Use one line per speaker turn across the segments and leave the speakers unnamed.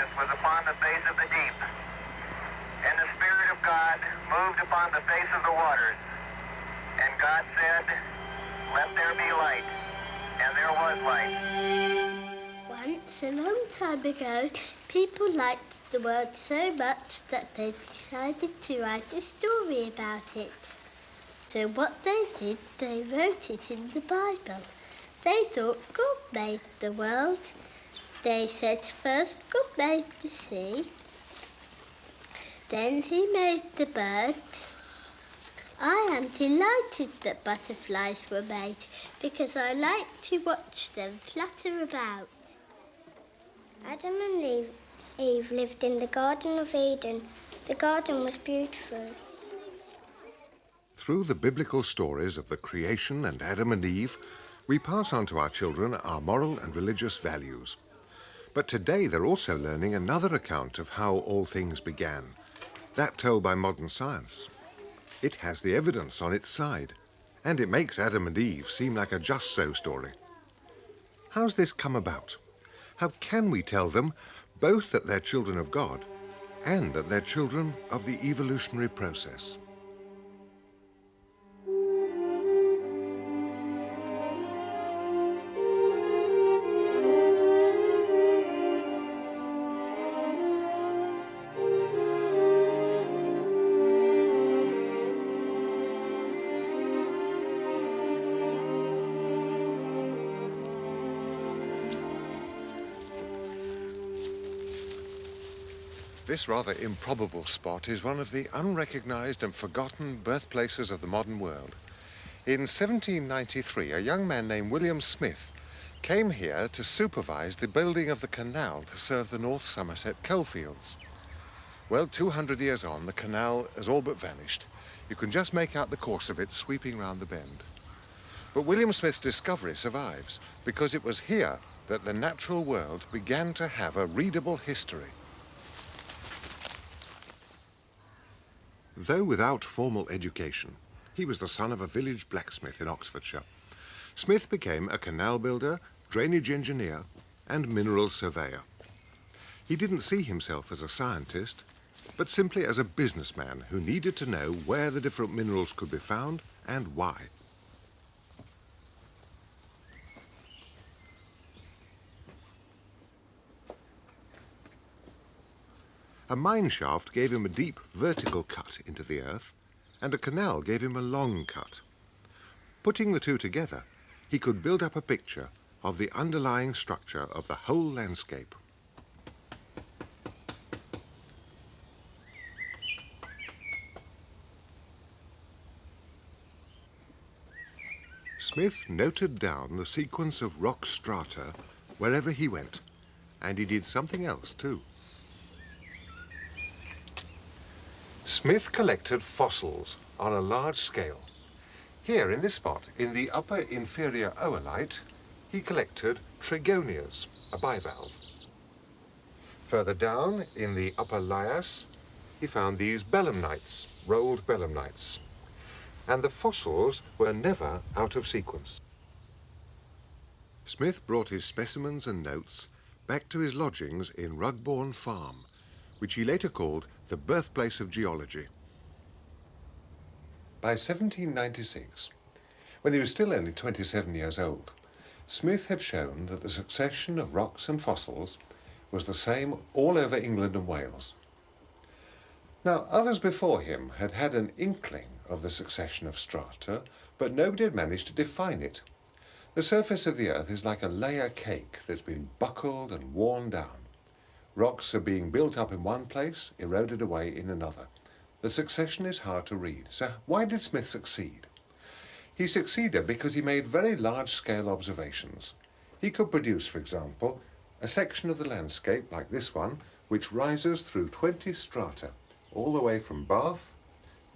brightness was upon the face of the deep, and the Spirit of God moved upon the face of the waters. And God said, "Let there be light," and there was light.
Once, a long time ago, people liked the world so much that they decided to write a story about it. So what they did, they wrote it in the Bible. They thought God made the world. They said first God made the sea, then he made the birds. I am delighted that butterflies were made because I like to watch them flutter about.
Adam and Eve lived in the Garden of Eden. The garden was beautiful.
Through the biblical stories of the creation and Adam and Eve, we pass on to our children our moral and religious values. But today they're also learning another account of how all things began, that told by modern science. It has the evidence on its side, and it makes Adam and Eve seem like a just-so story. How's this come about? How can we tell them both that they're children of God and that they're children of the evolutionary process? This rather improbable spot is one of the unrecognized and forgotten birthplaces of the modern world. In 1793, a young man named William Smith came here to supervise the building of the canal to serve the North Somerset coalfields. Well, 200 years on, the canal has all but vanished. You can just make out the course of it sweeping round the bend. But William Smith's discovery survives because it was here that the natural world began to have a readable history. Though without formal education, he was the son of a village blacksmith in Oxfordshire. Smith became a canal builder, drainage engineer, and mineral surveyor. He didn't see himself as a scientist, but simply as a businessman who needed to know where the different minerals could be found and why. A mine shaft gave him a deep vertical cut into the earth, and a canal gave him a long cut. Putting the two together, he could build up a picture of the underlying structure of the whole landscape. Smith noted down the sequence of rock strata wherever he went, and he did something else too. Smith collected fossils on a large scale. Here in this spot, in the upper inferior oolite, he collected trigonias, a bivalve. Further down, in the upper lias, he found these belemnites, rolled belemnites. And the fossils were never out of sequence. Smith brought his specimens and notes back to his lodgings in Rugbourne Farm, which he later called the birthplace of geology. By 1796, when he was still only 27 years old, Smith had shown that the succession of rocks and fossils was the same all over England and Wales. Now, others before him had had an inkling of the succession of strata, but nobody had managed to define it. The surface of the earth is like a layer cake that's been buckled and worn down. Rocks are being built up in one place, eroded away in another. The succession is hard to read. So why did Smith succeed? He succeeded because he made very large-scale observations. He could produce, for example, a section of the landscape like this one, which rises through 20 strata, all the way from Bath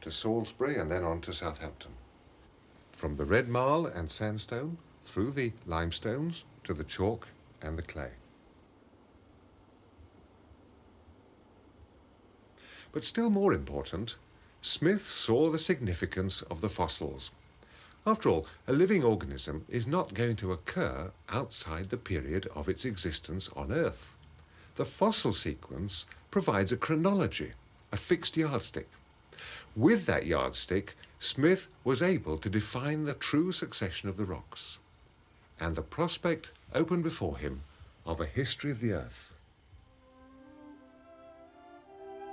to Salisbury and then on to Southampton. From the red marl and sandstone, through the limestones, to the chalk and the clay. But still more important, Smith saw the significance of the fossils. After all, a living organism is not going to occur outside the period of its existence on Earth. The fossil sequence provides a chronology, a fixed yardstick. With that yardstick, Smith was able to define the true succession of the rocks, and the prospect opened before him of a history of the Earth.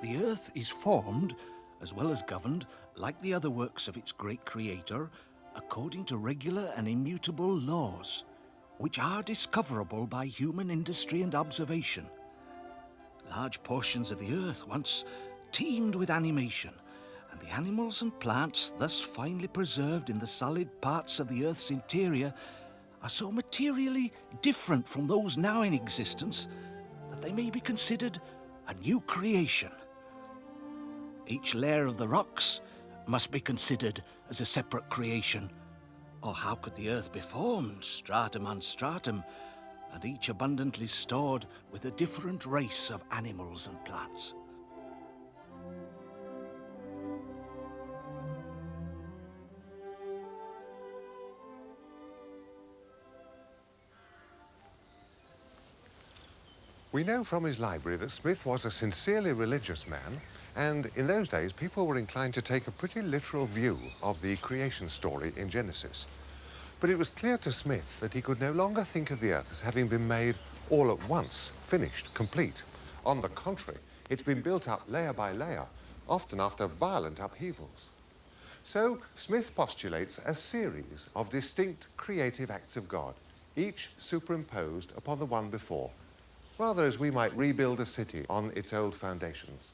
The Earth is formed, as well as governed, like the other works of its great Creator, according to regular and immutable laws, which are discoverable by human industry and observation. Large portions of the Earth once teemed with animation, and the animals and plants thus finely preserved in the solid parts of the Earth's interior are so materially different from those now in existence that they may be considered a new creation. Each layer of the rocks must be considered as a separate creation, or how could the Earth be formed, stratum on stratum, and each abundantly stored with a different race of animals and plants?
We know from his library that Smith was a sincerely religious man, and in those days people were inclined to take a pretty literal view of the creation story in Genesis. But it was clear to Smith that he could no longer think of the Earth as having been made all at once, finished, complete. On the contrary, it's been built up layer by layer, often after violent upheavals. So Smith postulates a series of distinct creative acts of God, each superimposed upon the one before, rather as we might rebuild a city on its old foundations.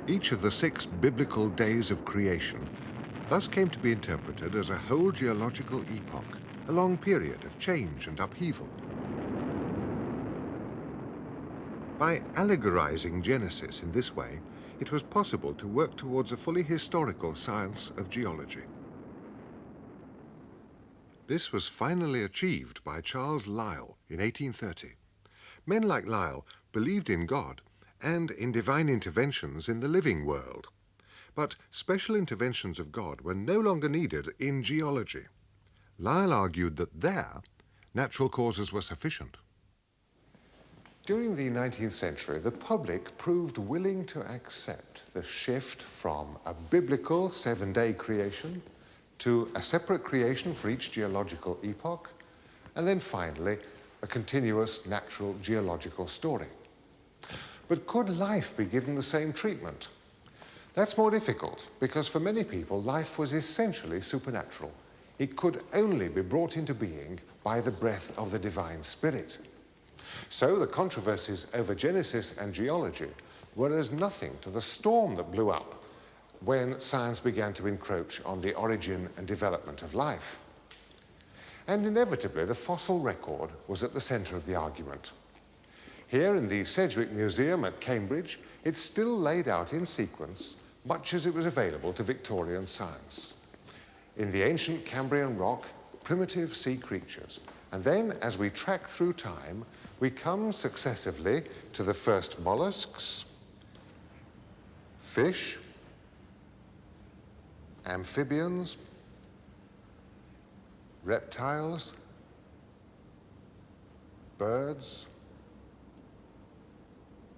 Each of the 6 biblical days of creation thus came to be interpreted as a whole geological epoch, a long period of change and upheaval. By allegorizing Genesis in this way, it was possible to work towards a fully historical science of geology. This was finally achieved by Charles Lyell in 1830. Men like Lyell believed in God and in divine interventions in the living world. But special interventions of God were no longer needed in geology. Lyell argued that there, natural causes were sufficient. During the 19th century, the public proved willing to accept the shift from a biblical 7-day creation to a separate creation for each geological epoch, and then finally, a continuous natural geological story. But could life be given the same treatment? That's more difficult, because for many people, life was essentially supernatural. It could only be brought into being by the breath of the divine spirit. So the controversies over Genesis and geology were as nothing to the storm that blew up when science began to encroach on the origin and development of life. And inevitably, the fossil record was at the centre of the argument. Here in the Sedgwick Museum at Cambridge, it's still laid out in sequence, much as it was available to Victorian science. In the ancient Cambrian rock, primitive sea creatures. And then, as we track through time, we come successively to the first mollusks, fish, amphibians, reptiles, birds,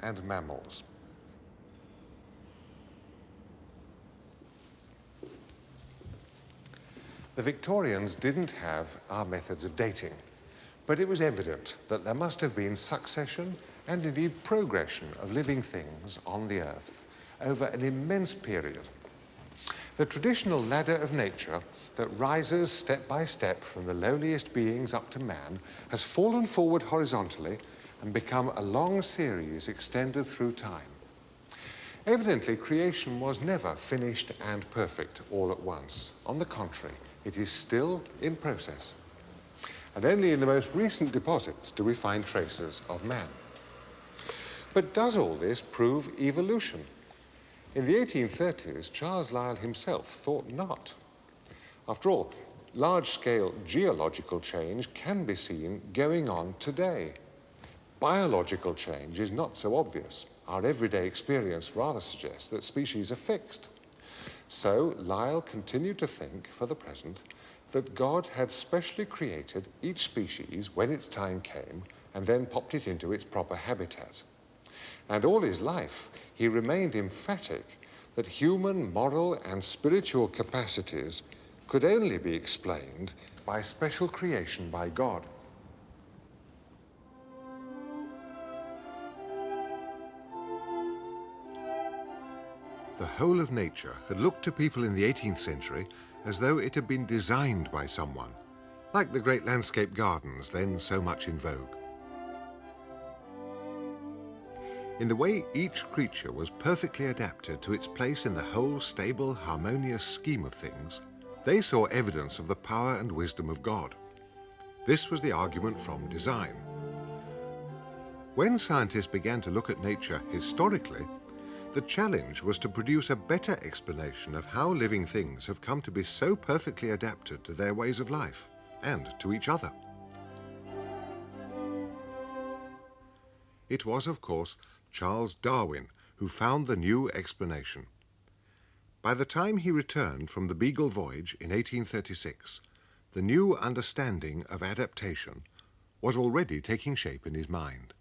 and mammals. The Victorians didn't have our methods of dating, but it was evident that there must have been succession and indeed progression of living things on the Earth over an immense period. The traditional ladder of nature that rises step by step from the lowliest beings up to man has fallen forward horizontally and become a long series extended through time. Evidently, creation was never finished and perfect all at once. On the contrary, it is still in process. And only in the most recent deposits do we find traces of man. But does all this prove evolution? In the 1830s, Charles Lyell himself thought not. After all, large-scale geological change can be seen going on today. Biological change is not so obvious. Our everyday experience rather suggests that species are fixed. So Lyell continued to think, for the present, that God had specially created each species when its time came and then popped it into its proper habitat. And all his life, he remained emphatic that human moral and spiritual capacities could only be explained by special creation by God. The whole of nature had looked to people in the 18th century as though it had been designed by someone, like the great landscape gardens then so much in vogue. In the way each creature was perfectly adapted to its place in the whole stable, harmonious scheme of things, they saw evidence of the power and wisdom of God. This was the argument from design. When scientists began to look at nature historically, the challenge was to produce a better explanation of how living things have come to be so perfectly adapted to their ways of life and to each other. It was, of course, Charles Darwin who found the new explanation. By the time he returned from the Beagle voyage in 1836, the new understanding of adaptation was already taking shape in his mind.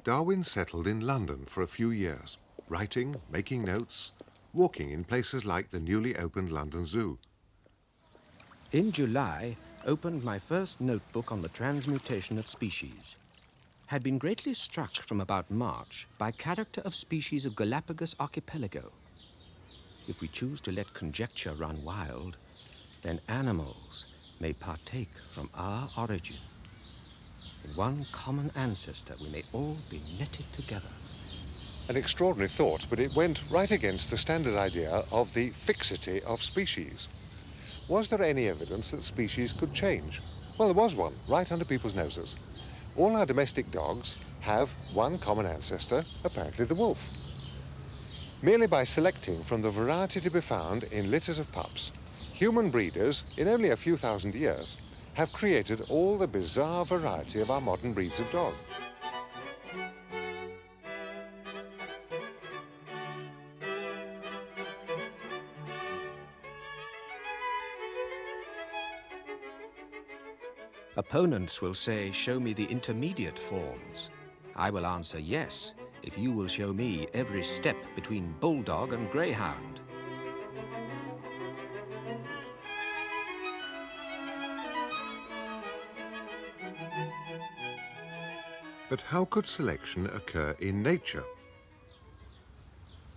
Darwin settled in London for a few years, writing, making notes, walking in places like the newly opened London Zoo.
In July, opened my first notebook on the transmutation of species. Had been greatly struck from about March by character of species of Galapagos archipelago. If we choose to let conjecture run wild, then animals may partake from our origin. In one common ancestor, we may all be knitted together.
An extraordinary thought, but it went right against the standard idea of the fixity of species. Was there any evidence that species could change? Well, there was one, right under people's noses. All our domestic dogs have one common ancestor, apparently the wolf. Merely by selecting from the variety to be found in litters of pups, human breeders, in only a few thousand years, have created all the bizarre variety of our modern breeds of dog.
Opponents will say, show me the intermediate forms. I will answer yes, if you will show me every step between bulldog and greyhound.
But how could selection occur in nature?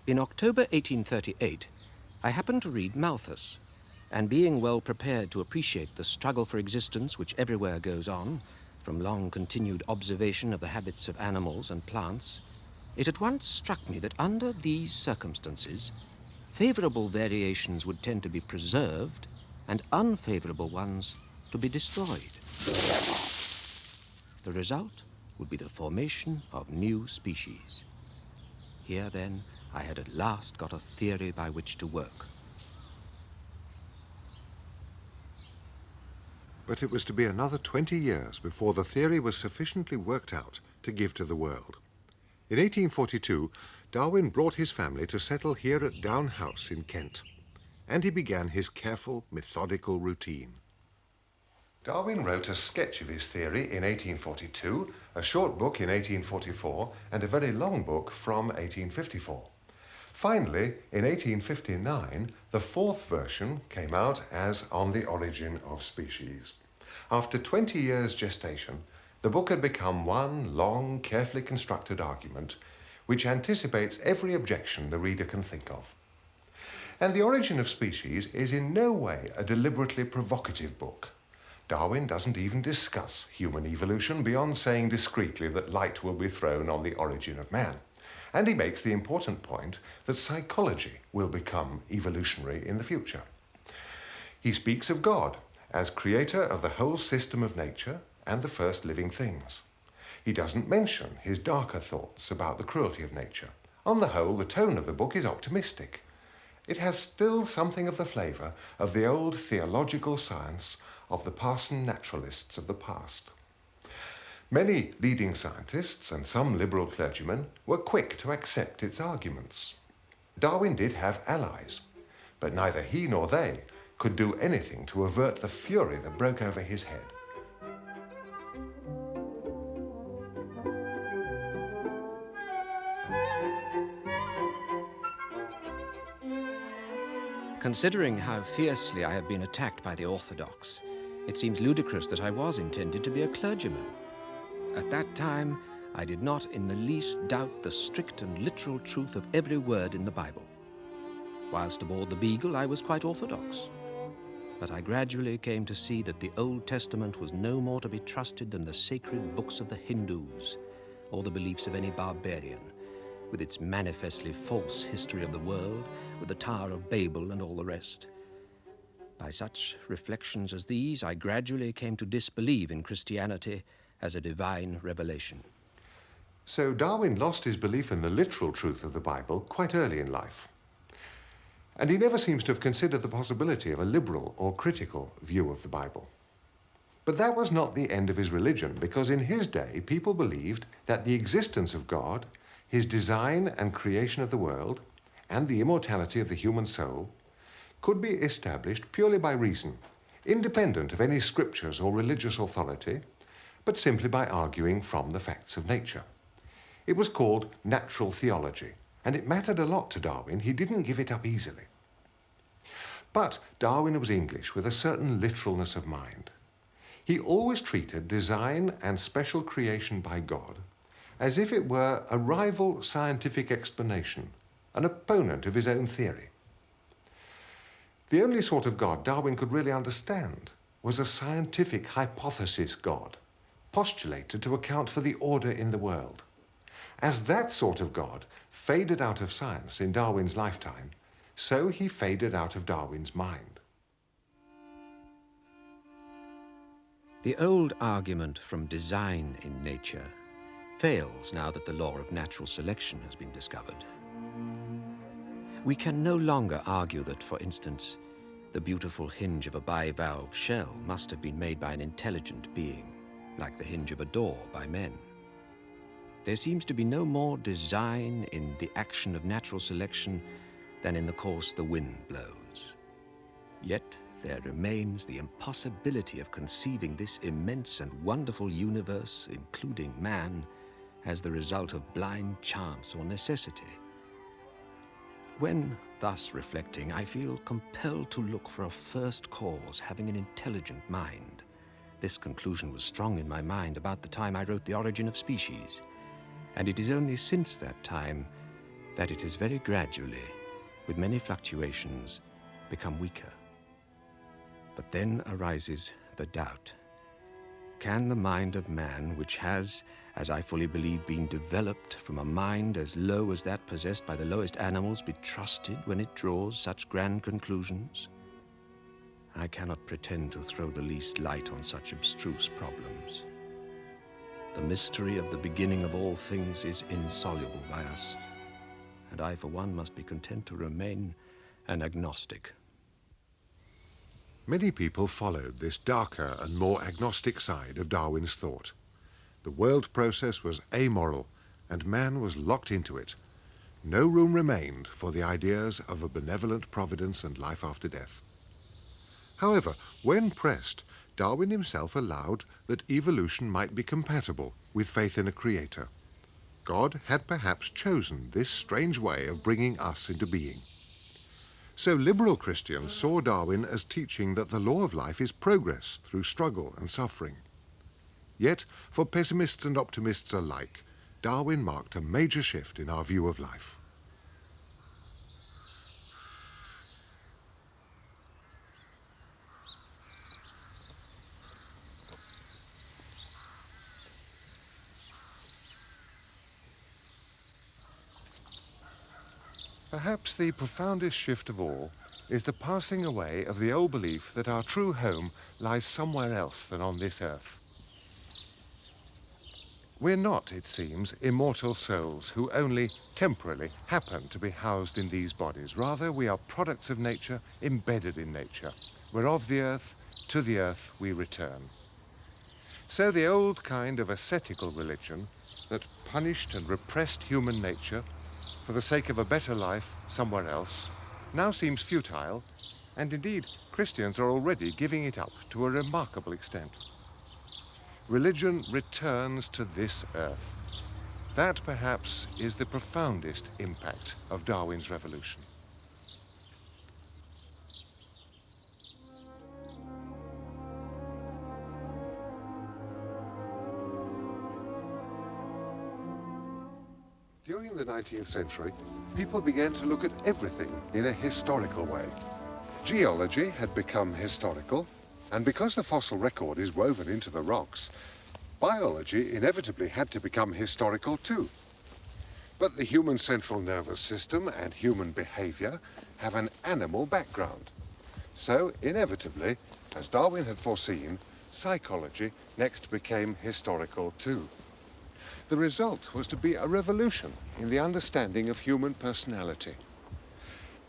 In October 1838, I happened to read Malthus, and being well prepared to appreciate the struggle for existence which everywhere goes on, from long-continued observation of the habits of animals and plants, it at once struck me that under these circumstances, favorable variations would tend to be preserved and unfavorable ones to be destroyed. The result would be the formation of new species. Here, then, I had at last got a theory by which to work.
But it was to be another 20 years before the theory was sufficiently worked out to give to the world. In 1842, Darwin brought his family to settle here at Down House in Kent, and he began his careful, methodical routine. Darwin wrote a sketch of his theory in 1842, a short book in 1844, and a very long book from 1854. Finally, in 1859, the fourth version came out as On the Origin of Species. After 20 years' gestation, the book had become one long, carefully constructed argument which anticipates every objection the reader can think of. And The Origin of Species is in no way a deliberately provocative book. Darwin doesn't even discuss human evolution beyond saying discreetly that light will be thrown on the origin of man. And he makes the important point that psychology will become evolutionary in the future. He speaks of God as creator of the whole system of nature and the first living things. He doesn't mention his darker thoughts about the cruelty of nature. On the whole, the tone of the book is optimistic. It has still something of the flavour of the old theological science of the parson naturalists of the past. Many leading scientists and some liberal clergymen were quick to accept its arguments. Darwin did have allies, but neither he nor they could do anything to avert the fury that broke over his head.
Considering how fiercely I have been attacked by the orthodox, it seems ludicrous that I was intended to be a clergyman. At that time, I did not in the least doubt the strict and literal truth of every word in the Bible. Whilst aboard the Beagle, I was quite orthodox. But I gradually came to see that the Old Testament was no more to be trusted than the sacred books of the Hindus, or the beliefs of any barbarian, with its manifestly false history of the world, with the Tower of Babel and all the rest. By such reflections as these, I gradually came to disbelieve in Christianity as a divine revelation.
So Darwin lost his belief in the literal truth of the Bible quite early in life. And he never seems to have considered the possibility of a liberal or critical view of the Bible. But that was not the end of his religion, because in his day, people believed that the existence of God, his design and creation of the world, and the immortality of the human soul could be established purely by reason, independent of any scriptures or religious authority, but simply by arguing from the facts of nature. It was called natural theology, and it mattered a lot to Darwin. He didn't give it up easily. But Darwin was English with a certain literalness of mind. He always treated design and special creation by God as if it were a rival scientific explanation, an opponent of his own theory. The only sort of God Darwin could really understand was a scientific hypothesis God, postulated to account for the order in the world. As that sort of God faded out of science in Darwin's lifetime, so he faded out of Darwin's mind.
The old argument from design in nature fails now that the law of natural selection has been discovered. We can no longer argue that, for instance, the beautiful hinge of a bivalve shell must have been made by an intelligent being, like the hinge of a door by men. There seems to be no more design in the action of natural selection than in the course the wind blows. Yet there remains the impossibility of conceiving this immense and wonderful universe, including man, as the result of blind chance or necessity. When thus reflecting, I feel compelled to look for a first cause having an intelligent mind. This conclusion was strong in my mind about the time I wrote The Origin of Species, and it is only since that time that it has very gradually, with many fluctuations, become weaker. But then arises the doubt. Can the mind of man, which has, as I fully believe, been developed from a mind as low as that possessed by the lowest animals, be trusted when it draws such grand conclusions? I cannot pretend to throw the least light on such abstruse problems. The mystery of the beginning of all things is insoluble by us, and I, for one, must be content to remain an agnostic.
Many people followed this darker and more agnostic side of Darwin's thought. The world process was amoral, and man was locked into it. No room remained for the ideas of a benevolent providence and life after death. However, when pressed, Darwin himself allowed that evolution might be compatible with faith in a creator. God had perhaps chosen this strange way of bringing us into being. So liberal Christians saw Darwin as teaching that the law of life is progress through struggle and suffering. Yet, for pessimists and optimists alike, Darwin marked a major shift in our view of life. Perhaps the profoundest shift of all is the passing away of the old belief that our true home lies somewhere else than on this earth. We're not, it seems, immortal souls who only temporarily happen to be housed in these bodies. Rather, we are products of nature, embedded in nature. We're of the earth, to the earth we return. So the old kind of ascetical religion that punished and repressed human nature for the sake of a better life somewhere else now seems futile, and indeed Christians are already giving it up to a remarkable extent. Religion returns to this earth. That perhaps is the profoundest impact of Darwin's revolution. During the 19th century, people began to look at everything in a historical way. Geology had become historical, and because the fossil record is woven into the rocks, biology inevitably had to become historical too. But the human central nervous system and human behavior have an animal background. So, inevitably, as Darwin had foreseen, psychology next became historical too. The result was to be a revolution in the understanding of human personality.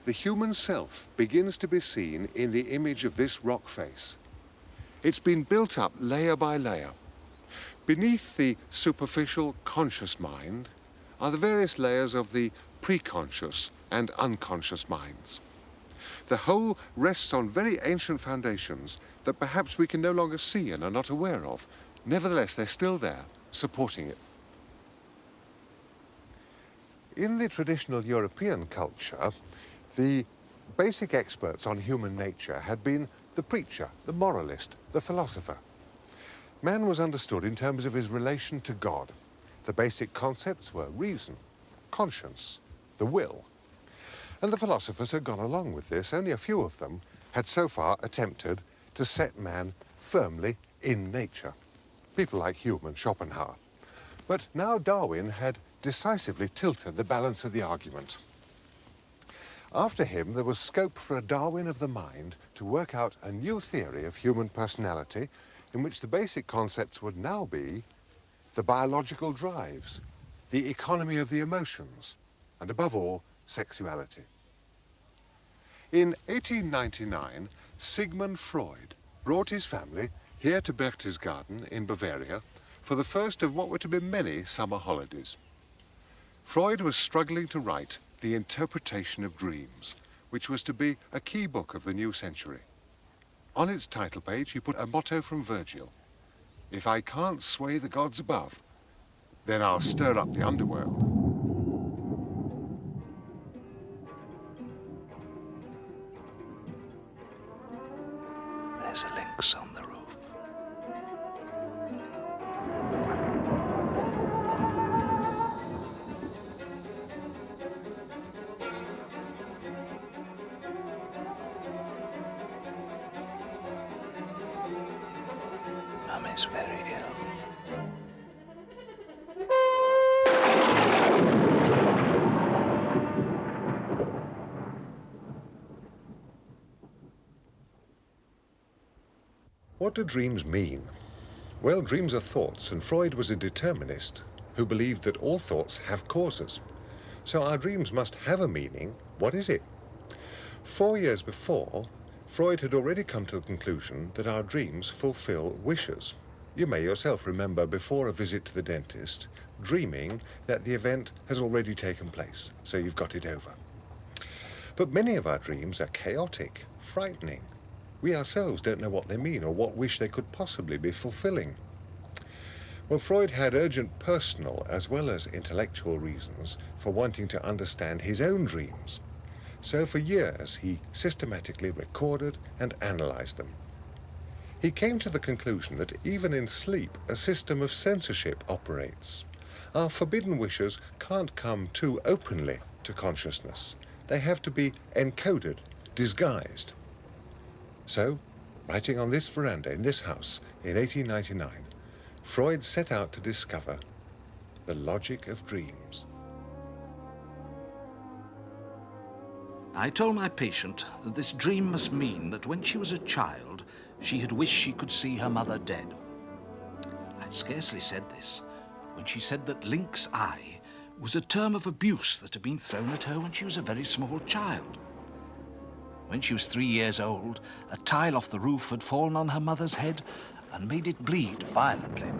The human self begins to be seen in the image of this rock face. It's been built up layer by layer. Beneath the superficial conscious mind are the various layers of the preconscious and unconscious minds. The whole rests on very ancient foundations that perhaps we can no longer see and are not aware of. Nevertheless, they're still there, supporting it. In the traditional European culture, the basic experts on human nature had been the preacher, the moralist, the philosopher. Man was understood in terms of his relation to God. The basic concepts were reason, conscience, the will. And the philosophers had gone along with this. Only a few of them had so far attempted to set man firmly in nature. People like Hume and Schopenhauer. But now Darwin had decisively tilted the balance of the argument. After him, there was scope for a Darwin of the mind to work out a new theory of human personality in which the basic concepts would now be the biological drives, the economy of the emotions, and above all, sexuality. In 1899, Sigmund Freud brought his family here to Berchtesgaden in Bavaria for the first of what were to be many summer holidays. Freud was struggling to write The Interpretation of Dreams, which was to be a key book of the new century. On its title page, he put a motto from Virgil: "If I can't sway the gods above, then I'll stir up the underworld."
There's a lynx on the roof. Mum is very ill.
What do dreams mean? Well, dreams are thoughts, and Freud was a determinist who believed that all thoughts have causes. So our dreams must have a meaning. What is it? 4 years before, Freud had already come to the conclusion that our dreams fulfill wishes. You may yourself remember, before a visit to the dentist, dreaming that the event has already taken place, so you've got it over. But many of our dreams are chaotic, frightening. We ourselves don't know what they mean or what wish they could possibly be fulfilling. Well, Freud had urgent personal as well as intellectual reasons for wanting to understand his own dreams. So for years he systematically recorded and analyzed them. He came to the conclusion that even in sleep a system of censorship operates. Our forbidden wishes can't come too openly to consciousness. They have to be encoded, disguised. So, writing on this veranda in this house in 1899, Freud set out to discover the logic of dreams.
I told my patient that this dream must mean that when she was a child, she had wished she could see her mother dead. I'd scarcely said this when she said that lynx eye was a term of abuse that had been thrown at her when she was a very small child. When she was 3 years old, a tile off the roof had fallen on her mother's head and made it bleed violently.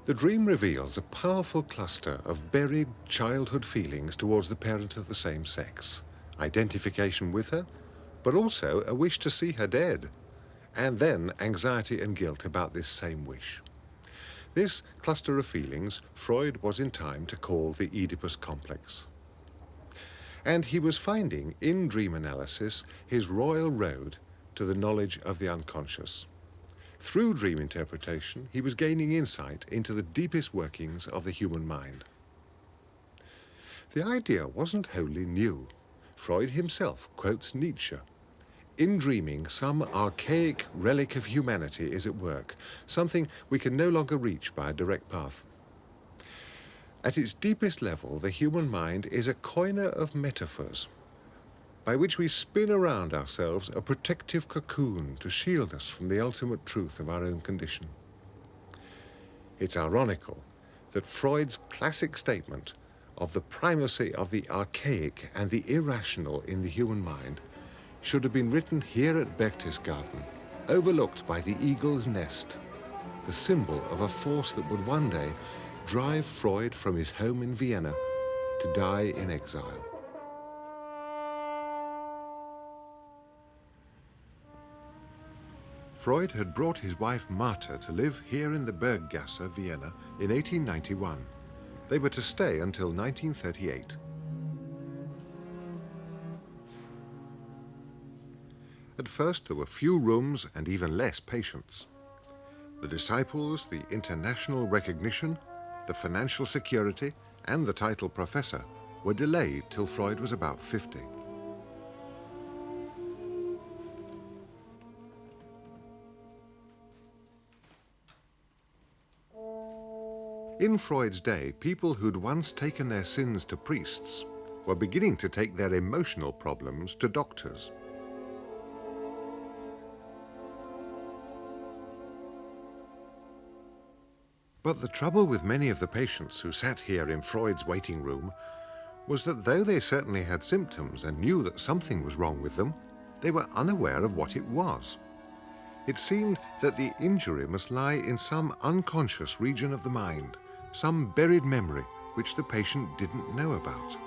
The dream reveals a powerful cluster of buried childhood feelings towards the parent of the same sex, identification with her, but also a wish to see her dead, and then anxiety and guilt about this same wish. This cluster of feelings Freud was in time to call the Oedipus complex. And he was finding in dream analysis his royal road to the knowledge of the unconscious. Through dream interpretation, he was gaining insight into the deepest workings of the human mind. The idea wasn't wholly new. Freud himself quotes Nietzsche. In dreaming, some archaic relic of humanity is at work, something we can no longer reach by a direct path. At its deepest level, the human mind is a coiner of metaphors, by which we spin around ourselves a protective cocoon to shield us from the ultimate truth of our own condition. It's ironical that Freud's classic statement of the primacy of the archaic and the irrational in the human mind should have been written here at Berchtesgaden, overlooked by the eagle's nest, the symbol of a force that would one day drive Freud from his home in Vienna to die in exile. Freud had brought his wife Martha to live here in the Berggasse, Vienna, in 1891. They were to stay until 1938. At first, there were few rooms and even less patients. The disciples, the international recognition, the financial security, and the title professor were delayed till Freud was about 50. In Freud's day, people who'd once taken their sins to priests were beginning to take their emotional problems to doctors. But the trouble with many of the patients who sat here in Freud's waiting room was that though they certainly had symptoms and knew that something was wrong with them, they were unaware of what it was. It seemed that the injury must lie in some unconscious region of the mind, some buried memory which the patient didn't know about.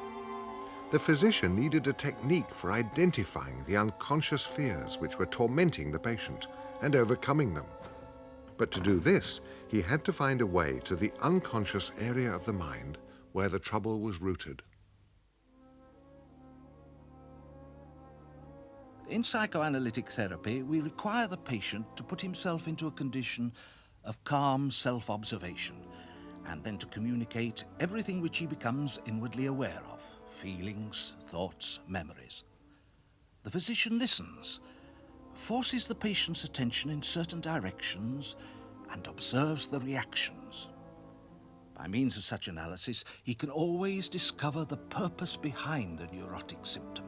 The physician needed a technique for identifying the unconscious fears which were tormenting the patient and overcoming them. But to do this, he had to find a way to the unconscious area of the mind where the trouble was rooted.
In psychoanalytic therapy, we require the patient to put himself into a condition of calm self-observation, and then to communicate everything which he becomes inwardly aware of, feelings, thoughts, memories. The physician listens, forces the patient's attention in certain directions, and observes the reactions. By means of such analysis, he can always discover the purpose behind the neurotic symptom.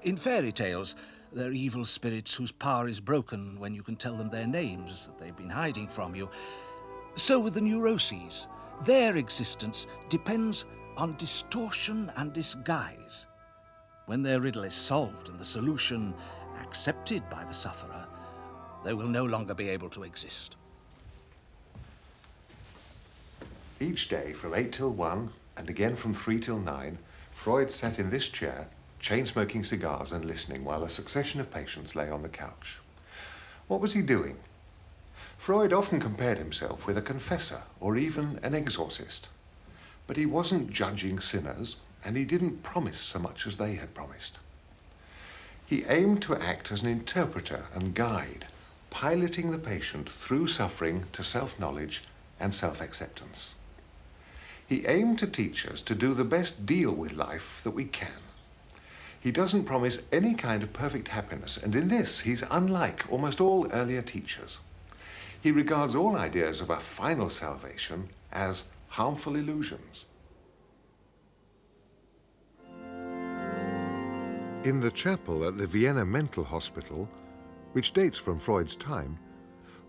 In fairy tales, there are evil spirits whose power is broken when you can tell them their names that they've been hiding from you. So with the neuroses, their existence depends on distortion and disguise. When their riddle is solved and the solution accepted by the sufferer, they will no longer be able to exist.
Each day from 8 till 1 and again from 3 till 9, Freud sat in this chair, chain-smoking cigars and listening while a succession of patients lay on the couch. What was he doing? Freud often compared himself with a confessor or even an exorcist. But he wasn't judging sinners, and he didn't promise so much as they had promised. He aimed to act as an interpreter and guide, piloting the patient through suffering to self-knowledge and self-acceptance. He aimed to teach us to do the best deal with life that we can. He doesn't promise any kind of perfect happiness, and in this he's unlike almost all earlier teachers. He regards all ideas of a final salvation as harmful illusions. In the chapel at the Vienna Mental Hospital, which dates from Freud's time,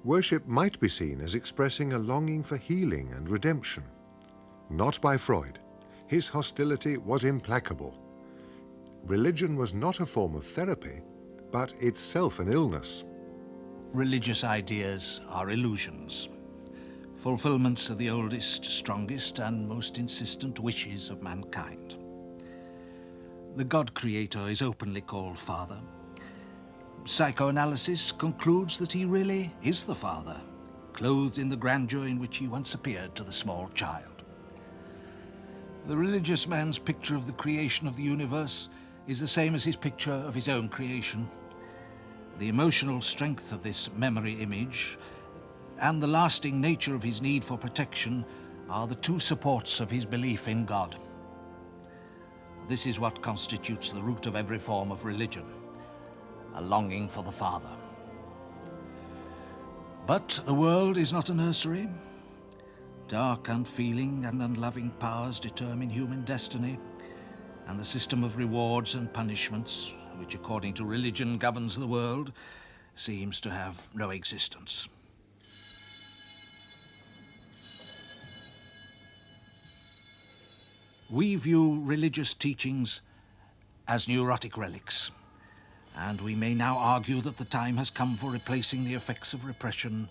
worship might be seen as expressing a longing for healing and redemption. Not by Freud. His hostility was implacable. Religion was not a form of therapy, but itself an illness.
Religious ideas are illusions. fulfillments of the oldest, strongest, and most insistent wishes of mankind. The God-creator is openly called Father. Psychoanalysis concludes that he really is the Father, clothed in the grandeur in which he once appeared to the small child. The religious man's picture of the creation of the universe is the same as his picture of his own creation. The emotional strength of this memory image and the lasting nature of his need for protection are the two supports of his belief in God. This is what constitutes the root of every form of religion, a longing for the Father. But the world is not a nursery. Dark, unfeeling, and unloving powers determine human destiny, and the system of rewards and punishments, which according to religion governs the world, seems to have no existence. We view religious teachings as neurotic relics, and we may now argue that the time has come for replacing the effects of repression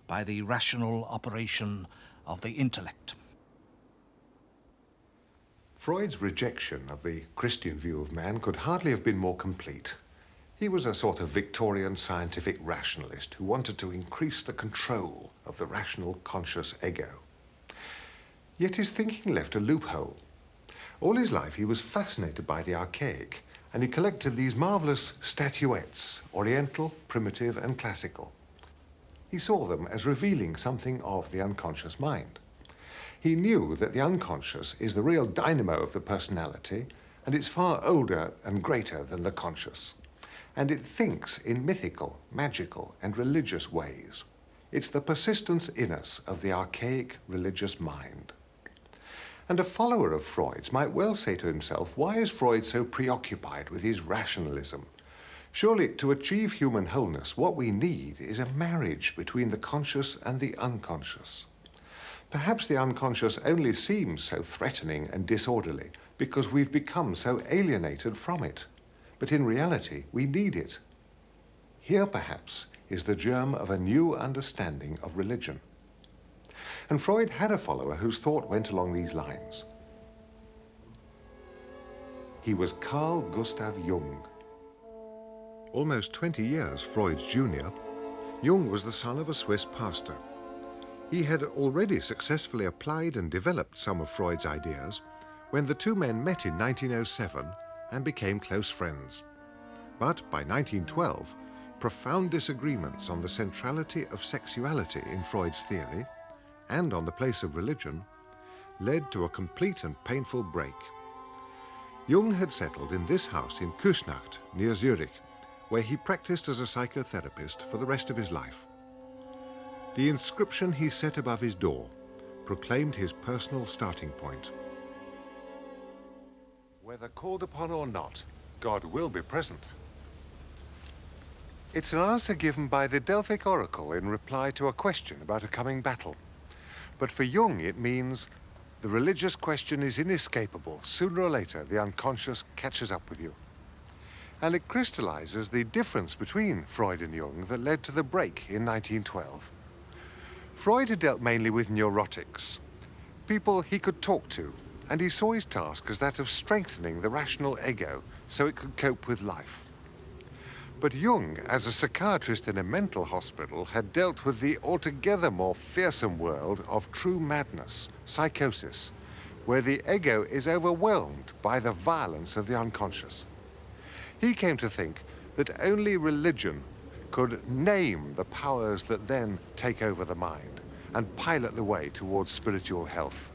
by the rational operation of the intellect.
Freud's rejection of the Christian view of man could hardly have been more complete. He was a sort of Victorian scientific rationalist who wanted to increase the control of the rational conscious ego. Yet his thinking left a loophole. All his life he was fascinated by the archaic, and he collected these marvelous statuettes, oriental, primitive, and classical. He saw them as revealing something of the unconscious mind. He knew that the unconscious is the real dynamo of the personality, and it's far older and greater than the conscious. And it thinks in mythical, magical, and religious ways. It's the persistence in us of the archaic religious mind. And a follower of Freud's might well say to himself, why is Freud so preoccupied with his rationalism? Surely, to achieve human wholeness, what we need is a marriage between the conscious and the unconscious. Perhaps the unconscious only seems so threatening and disorderly because we've become so alienated from it. But in reality, we need it. Here, perhaps, is the germ of a new understanding of religion. And Freud had a follower whose thought went along these lines. He was Carl Gustav Jung. Almost 20 years Freud's junior, Jung was the son of a Swiss pastor. He had already successfully applied and developed some of Freud's ideas when the two men met in 1907 and became close friends. But by 1912, profound disagreements on the centrality of sexuality in Freud's theory and on the place of religion led to a complete and painful break. Jung had settled in this house in Küsnacht, near Zurich, where he practiced as a psychotherapist for the rest of his life. The inscription he set above his door proclaimed his personal starting point. Whether called upon or not, God will be present. It's an answer given by the Delphic oracle in reply to a question about a coming battle. But for Jung, it means the religious question is inescapable. Sooner or later, the unconscious catches up with you. And it crystallizes the difference between Freud and Jung that led to the break in 1912. Freud had dealt mainly with neurotics, people he could talk to, and he saw his task as that of strengthening the rational ego so it could cope with life. But Jung, as a psychiatrist in a mental hospital, had dealt with the altogether more fearsome world of true madness, psychosis, where the ego is overwhelmed by the violence of the unconscious. He came to think that only religion could name the powers that then take over the mind and pilot the way towards spiritual health.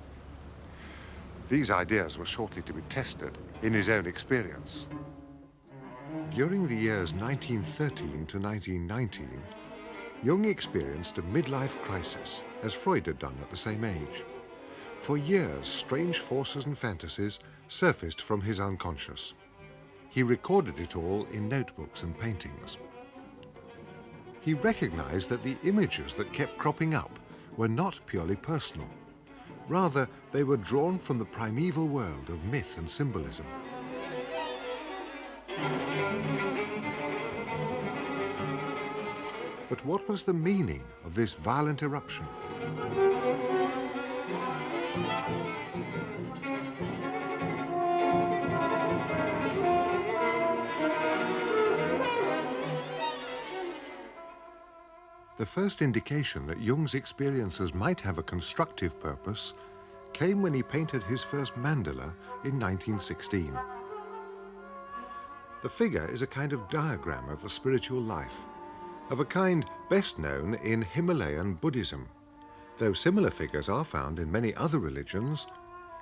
These ideas were shortly to be tested in his own experience. During the years 1913 to 1919, Jung experienced a midlife crisis, as Freud had done at the same age. For years, strange forces and fantasies surfaced from his unconscious. He recorded it all in notebooks and paintings. He recognized that the images that kept cropping up were not purely personal. Rather, they were drawn from the primeval world of myth and symbolism. But what was the meaning of this violent eruption? The first indication that Jung's experiences might have a constructive purpose came when he painted his first mandala in 1916. The figure is a kind of diagram of the spiritual life, of a kind best known in Himalayan Buddhism, though similar figures are found in many other religions,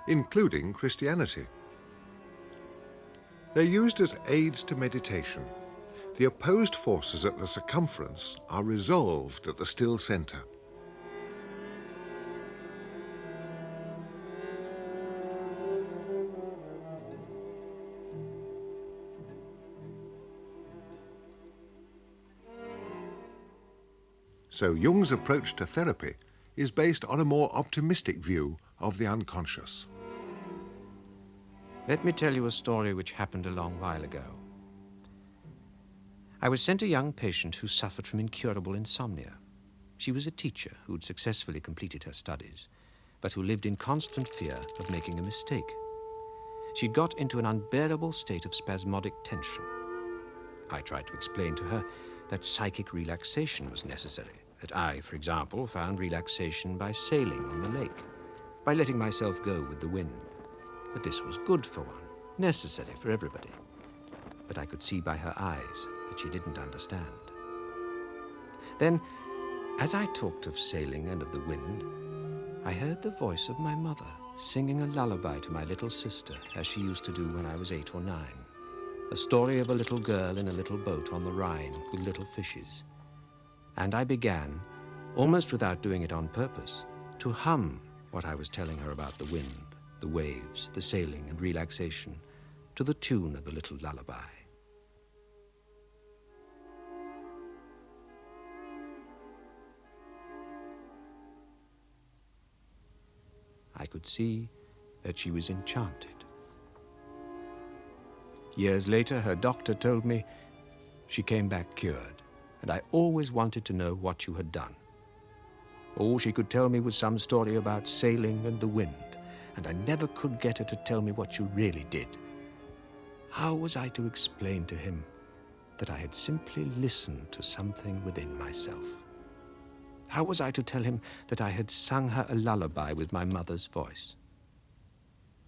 including Christianity. They're used as aids to meditation. The opposed forces at the circumference are resolved at the still center. So Jung's approach to therapy is based on a more optimistic view of the unconscious.
Let me tell you a story which happened a long while ago. I was sent a young patient who suffered from incurable insomnia. She was a teacher who'd successfully completed her studies, but who lived in constant fear of making a mistake. She'd got into an unbearable state of spasmodic tension. I tried to explain to her that psychic relaxation was necessary, that I, for example, found relaxation by sailing on the lake, by letting myself go with the wind, that this was good for one, necessary for everybody. But I could see by her eyes that she didn't understand. Then, as I talked of sailing and of the wind, I heard the voice of my mother singing a lullaby to my little sister, as she used to do when I was 8 or 9. A story of a little girl in a little boat on the Rhine with little fishes. And I began, almost without doing it on purpose, to hum what I was telling her about the wind, the waves, the sailing and relaxation, to the tune of the little lullaby. I could see that she was enchanted. Years later, her doctor told me she came back cured, and I always wanted to know what you had done. All she could tell me was some story about sailing and the wind, and I never could get her to tell me what you really did. How was I to explain to him that I had simply listened to something within myself? How was I to tell him that I had sung her a lullaby with my mother's voice?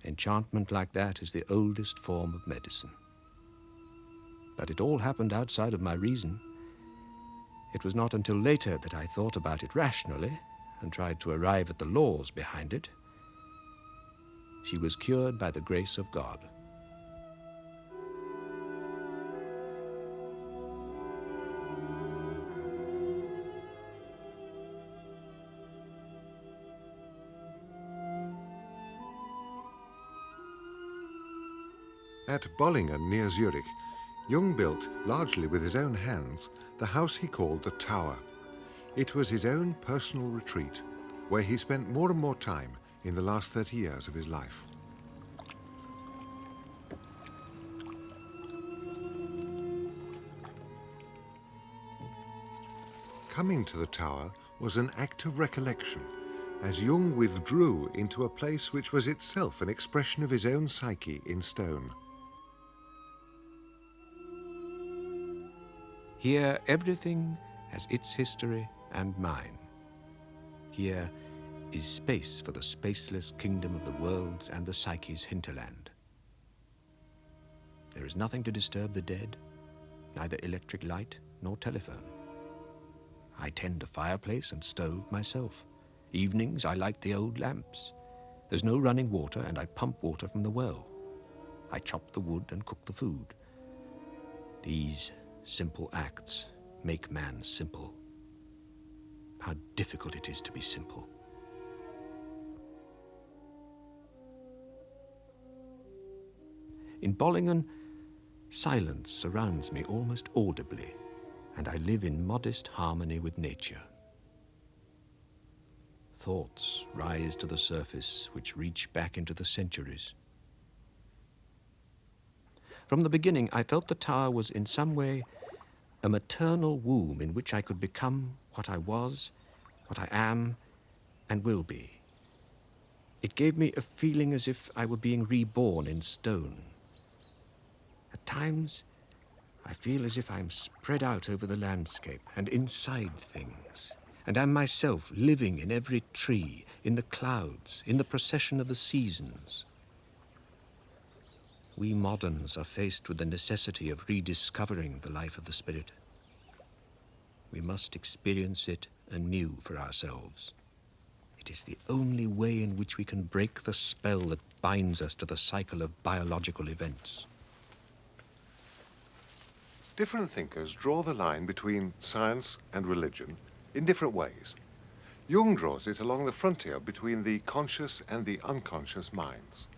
Enchantment like that is the oldest form of medicine. But it all happened outside of my reason. It was not until later that I thought about it rationally and tried to arrive at the laws behind it. She was cured by the grace of God.
At Bollingen, near Zurich, Jung built, largely with his own hands, the house he called the Tower. It was his own personal retreat, where he spent more and more time in the last 30 years of his life. Coming to the Tower was an act of recollection, as Jung withdrew into a place which was itself an expression of his own psyche in stone.
Here, everything has its history and mine. Here is space for the spaceless kingdom of the worlds and the psyche's hinterland. There is nothing to disturb the dead, neither electric light nor telephone. I tend the fireplace and stove myself. Evenings, I light the old lamps. There's no running water, and I pump water from the well. I chop the wood and cook the food. These simple acts make man simple. How difficult it is to be simple. In Bollingen, silence surrounds me almost audibly, and I live in modest harmony with nature. Thoughts rise to the surface which reach back into the centuries. From the beginning, I felt the Tower was in some way a maternal womb in which I could become what I was, what I am, and will be. It gave me a feeling as if I were being reborn in stone. At times, I feel as if I'm spread out over the landscape and inside things, and am myself living in every tree, in the clouds, in the procession of the seasons. We moderns are faced with the necessity of rediscovering the life of the spirit. We must experience it anew for ourselves. It is the only way in which we can break the spell that binds us to the cycle of biological events.
Different thinkers draw the line between science and religion in different ways. Jung draws it along the frontier between the conscious and the unconscious minds.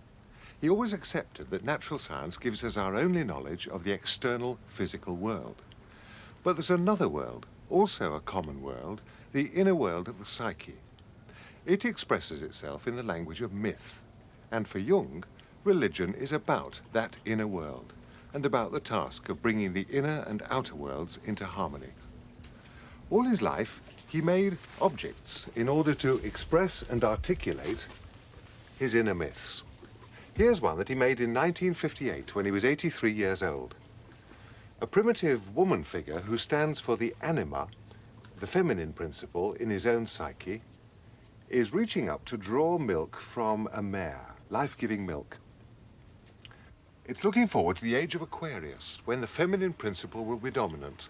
He always accepted that natural science gives us our only knowledge of the external physical world. But there's another world, also a common world, the inner world of the psyche. It expresses itself in the language of myth. And for Jung, religion is about that inner world and about the task of bringing the inner and outer worlds into harmony. All his life, he made objects in order to express and articulate his inner myths. Here's one that he made in 1958 when he was 83 years old. A primitive woman figure who stands for the anima, the feminine principle in his own psyche, is reaching up to draw milk from a mare, life-giving milk. It's looking forward to the age of Aquarius, when the feminine principle will be dominant,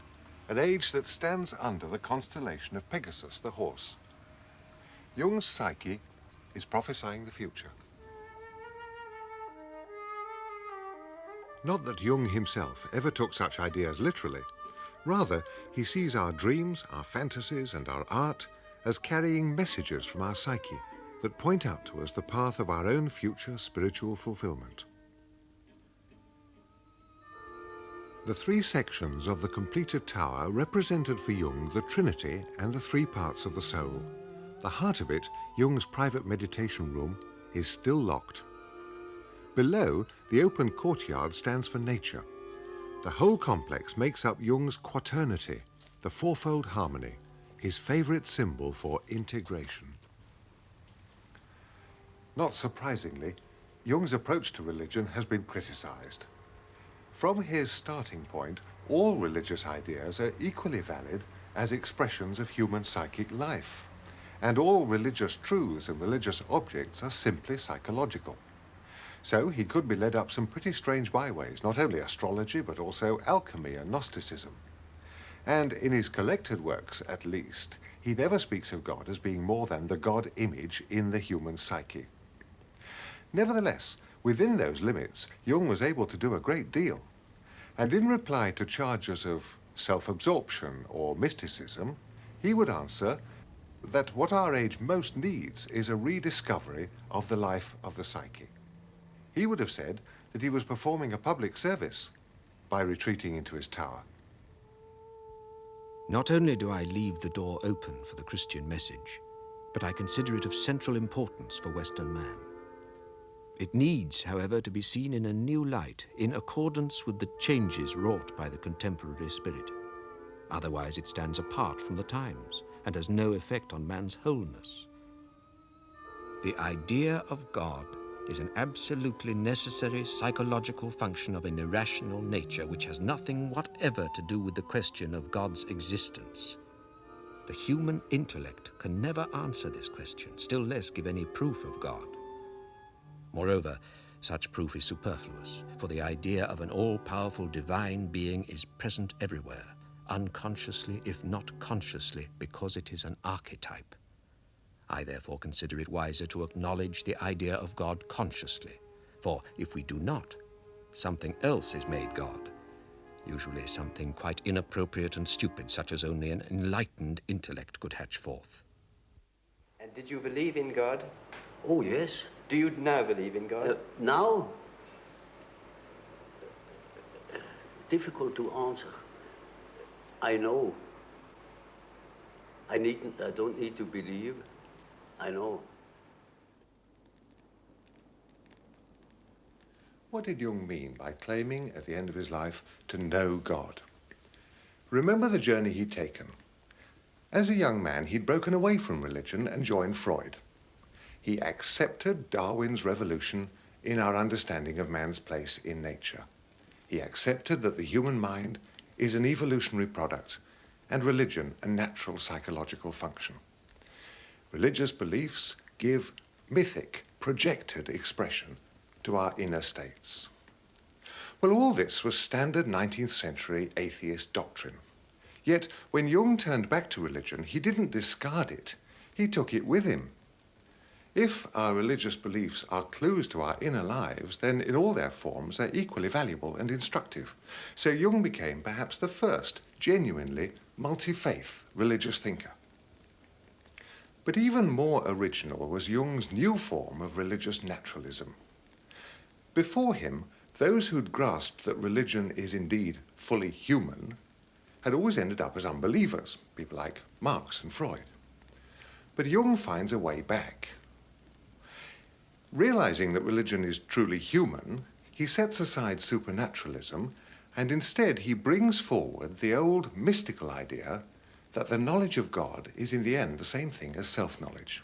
an age that stands under the constellation of Pegasus, the horse. Jung's psyche is prophesying the future. Not that Jung himself ever took such ideas literally. Rather, he sees our dreams, our fantasies, and our art as carrying messages from our psyche that point out to us the path of our own future spiritual fulfillment. The three sections of the completed tower represented for Jung the Trinity and the three parts of the soul. The heart of it, Jung's private meditation room, is still locked. Below, the open courtyard stands for nature. The whole complex makes up Jung's quaternity, the fourfold harmony, his favorite symbol for integration. Not surprisingly, Jung's approach to religion has been criticized. From his starting point, all religious ideas are equally valid as expressions of human psychic life, and all religious truths and religious objects are simply psychological. So he could be led up some pretty strange byways, not only astrology, but also alchemy and Gnosticism. And in his collected works, at least, he never speaks of God as being more than the God image in the human psyche. Nevertheless, within those limits, Jung was able to do a great deal. And in reply to charges of self-absorption or mysticism, he would answer that what our age most needs is a rediscovery of the life of the psyche. He would have said that he was performing a public service by retreating into his tower.
Not only do I leave the door open for the Christian message, but I consider it of central importance for Western man. It needs, however, to be seen in a new light, in accordance with the changes wrought by the contemporary spirit. Otherwise it stands apart from the times and has no effect on man's wholeness. The idea of God is an absolutely necessary psychological function of an irrational nature which has nothing whatever to do with the question of God's existence. The human intellect can never answer this question, still less give any proof of God. Moreover, such proof is superfluous, for the idea of an all-powerful divine being is present everywhere, unconsciously if not consciously, because it is an archetype. I therefore consider it wiser to acknowledge the idea of God consciously, for if we do not, something else is made God, usually something quite inappropriate and stupid, such as only an enlightened intellect could hatch forth.
And did you believe in God?
Oh, yes.
Do you now believe in God?
Now? Difficult to answer. I know. I don't need to believe. I know.
What did Jung mean by claiming at the end of his life to know God? Remember the journey he'd taken. As a young man, he'd broken away from religion and joined Freud. He accepted Darwin's revolution in our understanding of man's place in nature. He accepted that the human mind is an evolutionary product and religion a natural psychological function. Religious beliefs give mythic, projected expression to our inner states. Well, all this was standard 19th century atheist doctrine. Yet, when Jung turned back to religion, he didn't discard it. He took it with him. If our religious beliefs are clues to our inner lives, then in all their forms they're equally valuable and instructive. So Jung became perhaps the first genuinely multi-faith religious thinker. But even more original was Jung's new form of religious naturalism. Before him, those who'd grasped that religion is indeed fully human had always ended up as unbelievers, people like Marx and Freud. But Jung finds a way back. Realizing that religion is truly human, he sets aside supernaturalism and instead he brings forward the old mystical idea that the knowledge of God is in the end the same thing as self-knowledge.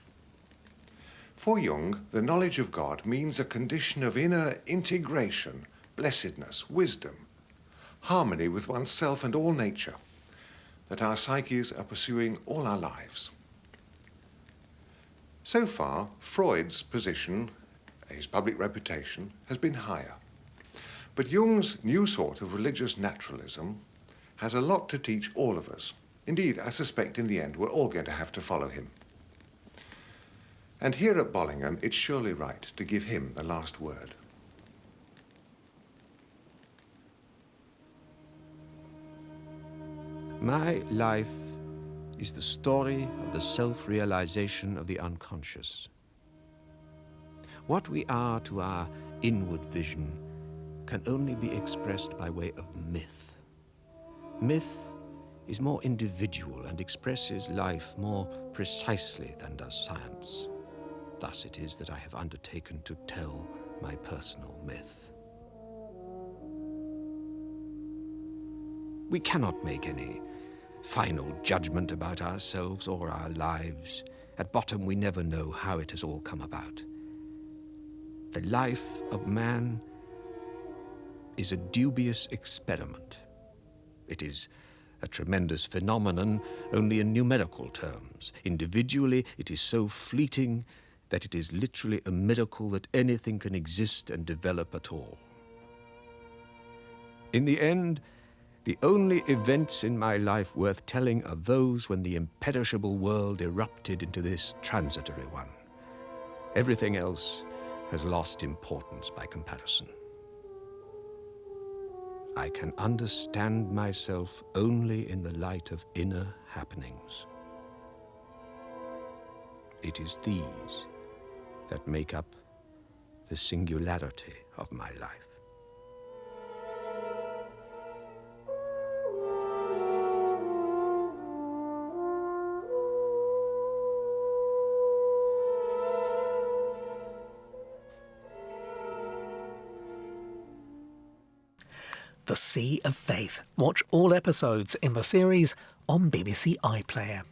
For Jung, the knowledge of God means a condition of inner integration, blessedness, wisdom, harmony with oneself and all nature, that our psyches are pursuing all our lives. So far, Freud's position, his public reputation, has been higher. But Jung's new sort of religious naturalism has a lot to teach all of us. Indeed, I suspect in the end we're all going to have to follow him. And here at Bollingham, it's surely right to give him the last word.
My life is the story of the self-realization of the unconscious. What we are to our inward vision can only be expressed by way of myth. Myth is more individual and expresses life more precisely than does science. Thus it is that I have undertaken to tell my personal myth. We cannot make any final judgment about ourselves or our lives. At bottom, we never know how it has all come about. The life of man is a dubious experiment. It is a tremendous phenomenon only in numerical terms. Individually, it is so fleeting that it is literally a miracle that anything can exist and develop at all. In the end, the only events in my life worth telling are those when the imperishable world erupted into this transitory one. Everything else has lost importance by comparison. I can understand myself only in the light of inner happenings. It is these that make up the singularity of my life.
The Sea of Faith. Watch all episodes in the series on BBC iPlayer.